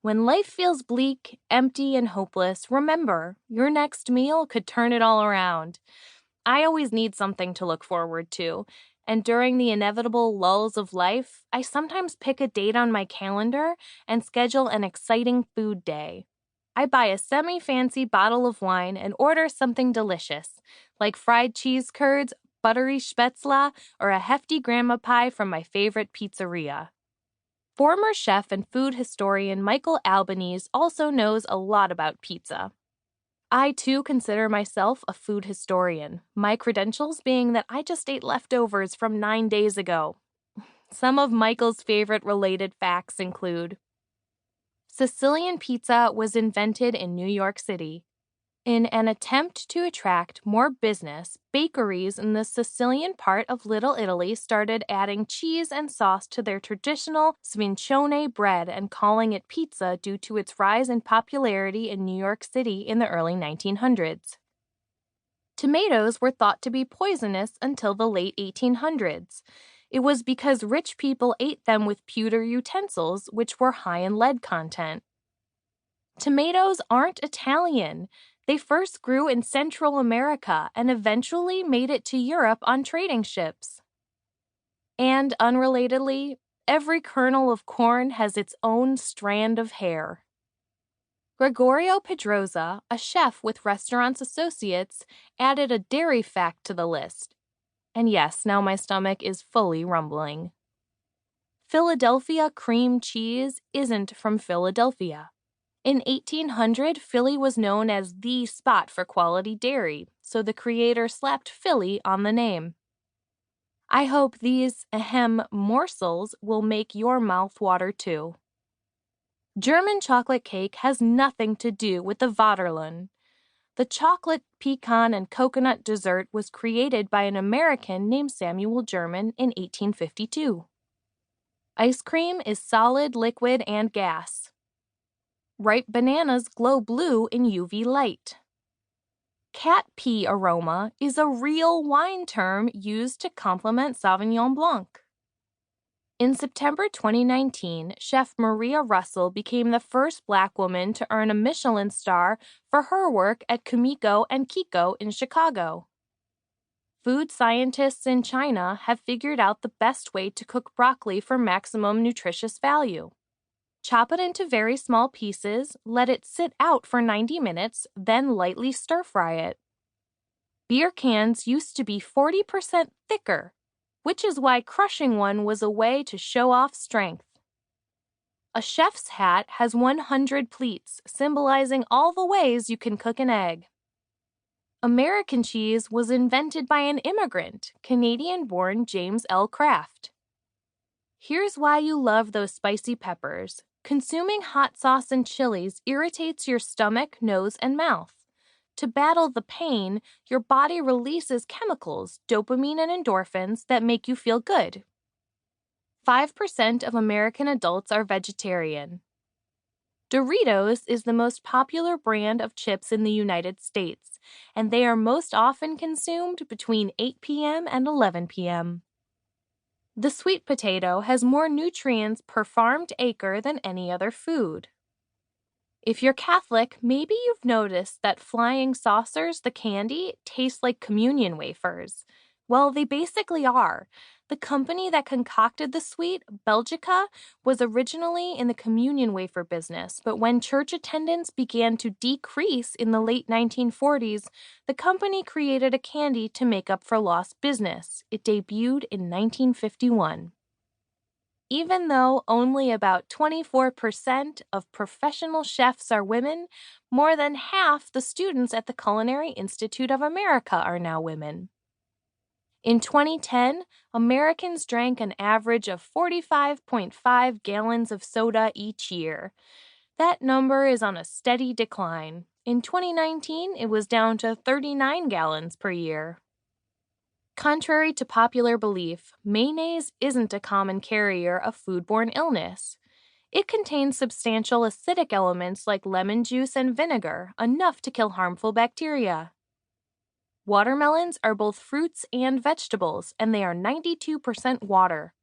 When life feels bleak, empty, and hopeless, remember, your next meal could turn it all around. I always need something to look forward to, and during the inevitable lulls of life, I sometimes pick a date on my calendar and schedule an exciting food day. I buy a semi-fancy bottle of wine and order something delicious, like fried cheese curds, buttery spätzle, or a hefty grandma pie from my favorite pizzeria. Former chef and food historian Michael Albanese also knows a lot about pizza. I, too, consider myself a food historian, my credentials being that I just ate leftovers from 9 days ago. Some of Michael's favorite related facts include: Sicilian pizza was invented in New York City. In an attempt to attract more business, bakeries in the Sicilian part of Little Italy started adding cheese and sauce to their traditional sfincione bread and calling it pizza due to its rise in popularity in New York City in the early 1900s. Tomatoes were thought to be poisonous until the late 1800s. It was because rich people ate them with pewter utensils, which were high in lead content. Tomatoes aren't Italian. They first grew in Central America and eventually made it to Europe on trading ships. And unrelatedly, every kernel of corn has its own strand of hair. Gregorio Pedroza, a chef with Restaurants Associates, added a dairy fact to the list. And yes, now my stomach is fully rumbling. Philadelphia cream cheese isn't from Philadelphia. In 1800, Philly was known as the spot for quality dairy, so the creator slapped Philly on the name. I hope these morsels will make your mouth water too. German chocolate cake has nothing to do with the Vaterland. The chocolate, pecan, and coconut dessert was created by an American named Samuel German in 1852. Ice cream is solid, liquid, and gas. Ripe bananas glow blue in UV light. Cat pee aroma is a real wine term used to complement Sauvignon Blanc. In September 2019, chef Maria Russell became the first Black woman to earn a Michelin star for her work at Kumiko and Kiko in Chicago. Food scientists in China have figured out the best way to cook broccoli for maximum nutritious value. Chop it into very small pieces, let it sit out for 90 minutes, then lightly stir-fry it. Beer cans used to be 40% thicker, which is why crushing one was a way to show off strength. A chef's hat has 100 pleats, symbolizing all the ways you can cook an egg. American cheese was invented by an immigrant, Canadian-born James L. Kraft. Here's why you love those spicy peppers. Consuming hot sauce and chilies irritates your stomach, nose, and mouth. To battle the pain, your body releases chemicals, dopamine and endorphins, that make you feel good. 5% of American adults are vegetarian. Doritos is the most popular brand of chips in the United States, and they are most often consumed between 8 p.m. and 11 p.m. The sweet potato has more nutrients per farmed acre than any other food. If you're Catholic, maybe you've noticed that flying saucers, the candy, taste like communion wafers. Well, they basically are. The company that concocted the sweet, Belgica, was originally in the communion wafer business, but when church attendance began to decrease in the late 1940s, the company created a candy to make up for lost business. It debuted in 1951. Even though only about 24% of professional chefs are women, more than half the students at the Culinary Institute of America are now women. In 2010, Americans drank an average of 45.5 gallons of soda each year. That number is on a steady decline. In 2019, it was down to 39 gallons per year. Contrary to popular belief, mayonnaise isn't a common carrier of foodborne illness. It contains substantial acidic elements like lemon juice and vinegar, enough to kill harmful bacteria. Watermelons are both fruits and vegetables, and they are 92% water.